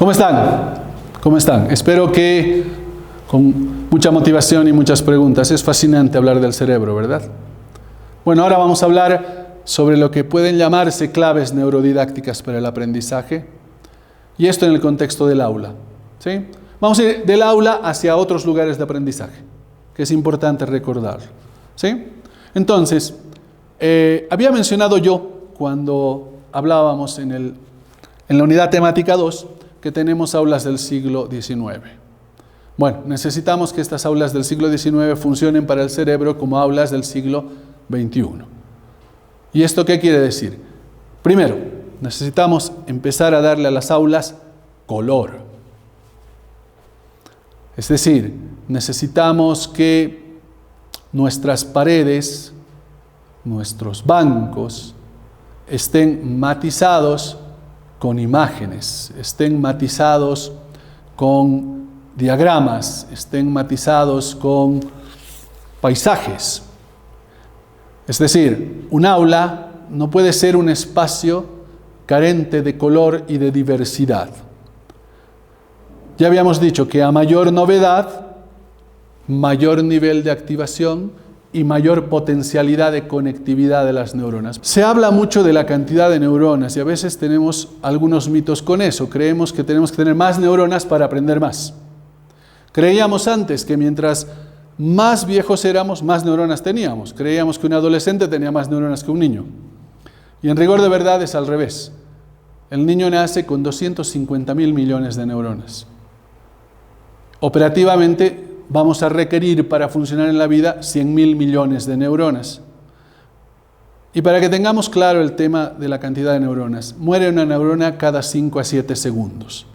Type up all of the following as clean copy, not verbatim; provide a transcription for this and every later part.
¿Cómo están? ¿Cómo están? Espero que con mucha motivación y muchas preguntas. Es fascinante hablar del cerebro, ¿verdad? Bueno, ahora vamos a hablar sobre lo que pueden llamarse claves neurodidácticas para el aprendizaje, y esto en el contexto del aula, ¿sí? Vamos a ir del aula hacia otros lugares de aprendizaje, que es importante recordar, ¿sí? Entonces, había mencionado yo cuando hablábamos en la unidad temática 2 que tenemos aulas del siglo XIX. Bueno, necesitamos que estas aulas del siglo XIX funcionen para el cerebro como aulas del siglo XXI. ¿Y esto qué quiere decir? Primero, necesitamos empezar a darle a las aulas color. Es decir, necesitamos que nuestras paredes, nuestros bancos, estén matizados con imágenes, estén matizados con diagramas, estén matizados con paisajes. Es decir, un aula no puede ser un espacio carente de color y de diversidad. Ya habíamos dicho que a mayor novedad, mayor nivel de activación y mayor potencialidad de conectividad de las neuronas. Se habla mucho de la cantidad de neuronas y a veces tenemos algunos mitos con eso. Creemos que tenemos que tener más neuronas para aprender más. Creíamos antes que mientras más viejos éramos, más neuronas teníamos. Creíamos que un adolescente tenía más neuronas que un niño. Y en rigor de verdad es al revés. El niño nace con 250.000 millones de neuronas. Operativamente vamos a requerir para funcionar en la vida 100.000 millones de neuronas. Y para que tengamos claro el tema de la cantidad de neuronas, muere una neurona cada 5 a 7 segundos.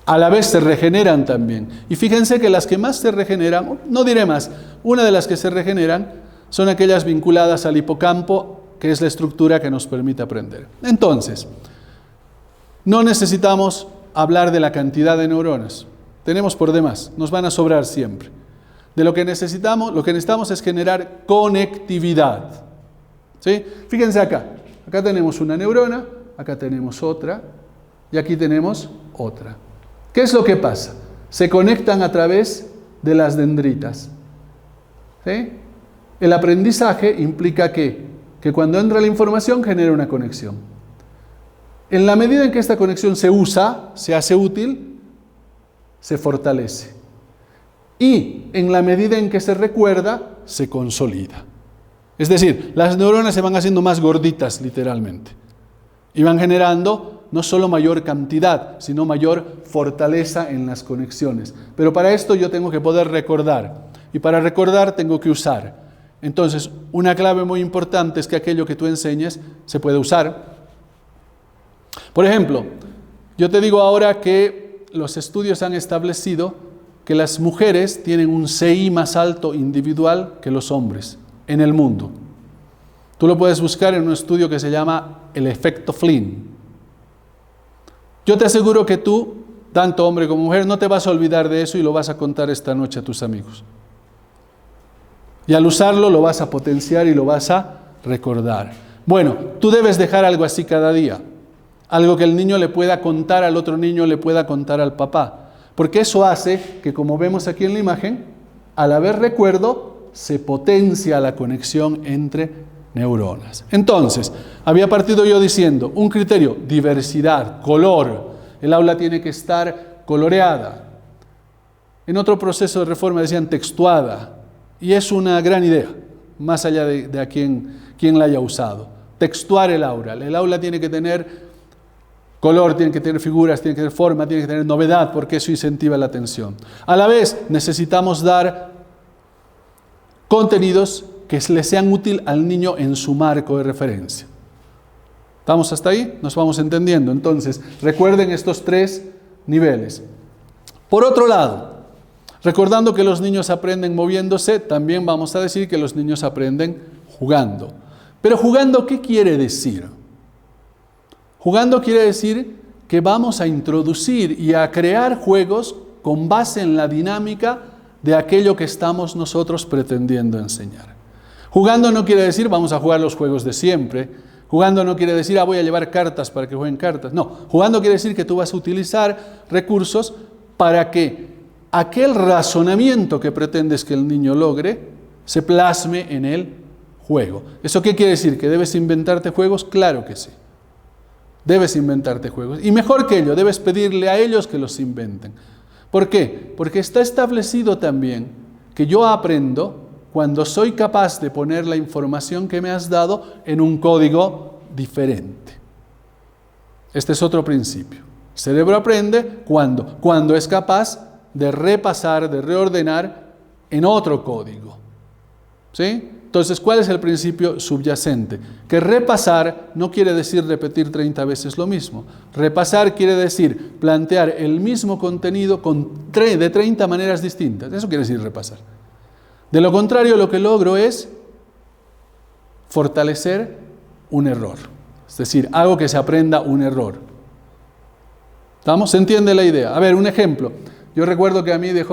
A la vez se regeneran también. Y fíjense que las que más se regeneran, no diré más, una de las que se regeneran son aquellas vinculadas al hipocampo, que es la estructura que nos permite aprender. Entonces, no necesitamos hablar de la cantidad de neuronas. Tenemos por demás, nos van a sobrar siempre. De lo que necesitamos es generar conectividad. ¿Sí? Fíjense acá tenemos una neurona, acá tenemos otra, y aquí tenemos otra. ¿Qué es lo que pasa? Se conectan a través de las dendritas. ¿Sí? El aprendizaje implica que cuando entra la información genera una conexión. En la medida en que esta conexión se usa, se hace útil, se fortalece. Y en la medida en que se recuerda, se consolida. Es decir, las neuronas se van haciendo más gorditas, literalmente. Y van generando no solo mayor cantidad, sino mayor fortaleza en las conexiones. Pero para esto yo tengo que poder recordar. Y para recordar tengo que usar. Entonces, una clave muy importante es que aquello que tú enseñes se puede usar. Por ejemplo, yo te digo ahora que los estudios han establecido que las mujeres tienen un CI más alto individual que los hombres en el mundo. Tú lo puedes buscar en un estudio que se llama el efecto Flynn. Yo te aseguro que tú, tanto hombre como mujer, no te vas a olvidar de eso y lo vas a contar esta noche a tus amigos. Y al usarlo lo vas a potenciar y lo vas a recordar. Bueno, tú debes dejar algo así cada día. Algo que el niño le pueda contar al otro niño, le pueda contar al papá. Porque eso hace que, como vemos aquí en la imagen, al haber recuerdo, se potencia la conexión entre neuronas. Entonces, había partido yo diciendo, un criterio, diversidad, color. El aula tiene que estar coloreada. En otro proceso de reforma decían textuada. Y es una gran idea, más allá de a quién la haya usado. Textuar el aula. El aula tiene que tener color, tiene que tener figuras, tiene que tener forma, tiene que tener novedad, porque eso incentiva la atención. A la vez, necesitamos dar contenidos que le sean útiles al niño en su marco de referencia. ¿Estamos hasta ahí? Nos vamos entendiendo. Entonces, recuerden estos 3 niveles. Por otro lado, recordando que los niños aprenden moviéndose, también vamos a decir que los niños aprenden jugando. Pero jugando, ¿qué quiere decir? Jugando quiere decir que vamos a introducir y a crear juegos con base en la dinámica de aquello que estamos nosotros pretendiendo enseñar. Jugando no quiere decir vamos a jugar los juegos de siempre. Jugando no quiere decir, voy a llevar cartas para que jueguen cartas. No, jugando quiere decir que tú vas a utilizar recursos para que aquel razonamiento que pretendes que el niño logre se plasme en el juego. ¿Eso qué quiere decir? ¿Que debes inventarte juegos? Claro que sí. Debes inventarte juegos. Y mejor que ello, debes pedirle a ellos que los inventen. ¿Por qué? Porque está establecido también que yo aprendo cuando soy capaz de poner la información que me has dado en un código diferente. Este es otro principio. El cerebro aprende cuando es capaz de repasar, de reordenar en otro código. ¿Sí? Entonces, ¿cuál es el principio subyacente? Que repasar no quiere decir repetir 30 veces lo mismo. Repasar quiere decir plantear el mismo contenido de 30 maneras distintas. Eso quiere decir repasar. De lo contrario, lo que logro es fortalecer un error. Es decir, hago que se aprenda un error. ¿Estamos? ¿Se entiende la idea? A ver, un ejemplo. Yo recuerdo que a mí de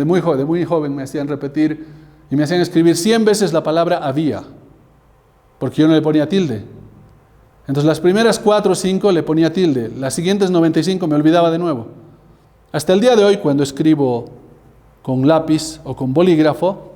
muy joven me hacían repetir y me hacían escribir 100 veces la palabra había, porque yo no le ponía tilde. Entonces las primeras 4 o 5 le ponía tilde, las siguientes 95 me olvidaba de nuevo. Hasta el día de hoy, cuando escribo con lápiz o con bolígrafo,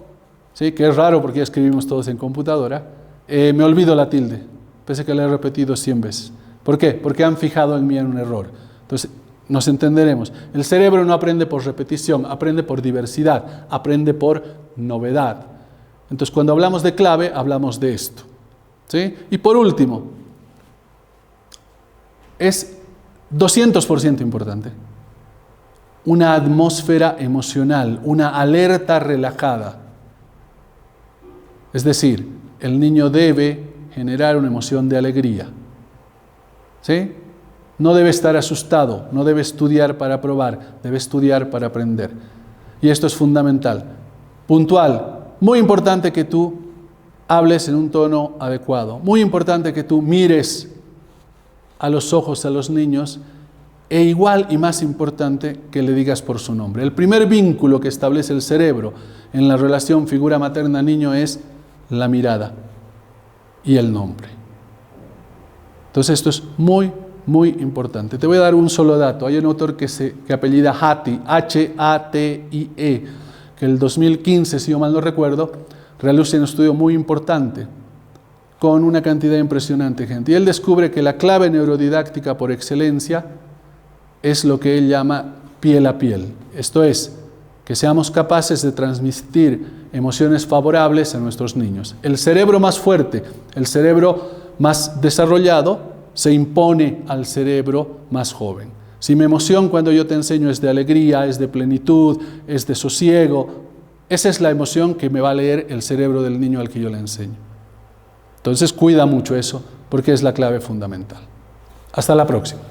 ¿sí? Que es raro porque ya escribimos todos en computadora, me olvido la tilde, pese a que la he repetido 100 veces. ¿Por qué? Porque han fijado en mí en un error. Entonces, nos entenderemos. El cerebro no aprende por repetición, aprende por diversidad, aprende por novedad. Entonces, cuando hablamos de clave, hablamos de esto. ¿Sí? Y por último, es 200% importante. Una atmósfera emocional, una alerta relajada. Es decir, el niño debe generar una emoción de alegría. ¿Sí? No debe estar asustado, no debe estudiar para probar, debe estudiar para aprender. Y esto es fundamental. Puntual, muy importante que tú hables en un tono adecuado. Muy importante que tú mires a los ojos a los niños. E igual y más importante que le digas por su nombre. El primer vínculo que establece el cerebro en la relación figura materna-niño es la mirada y el nombre. Entonces esto es muy importante. Te voy a dar un solo dato. Hay un autor que apellida Hatie, H-A-T-I-E, que en el 2015, si yo mal no recuerdo, realiza un estudio muy importante con una cantidad impresionante de gente. Y él descubre que la clave neurodidáctica por excelencia es lo que él llama piel a piel. Esto es, que seamos capaces de transmitir emociones favorables a nuestros niños. El cerebro más fuerte, el cerebro más desarrollado, se impone al cerebro más joven. Si mi emoción cuando yo te enseño es de alegría, es de plenitud, es de sosiego, esa es la emoción que me va a leer el cerebro del niño al que yo le enseño. Entonces cuida mucho eso, porque es la clave fundamental. Hasta la próxima.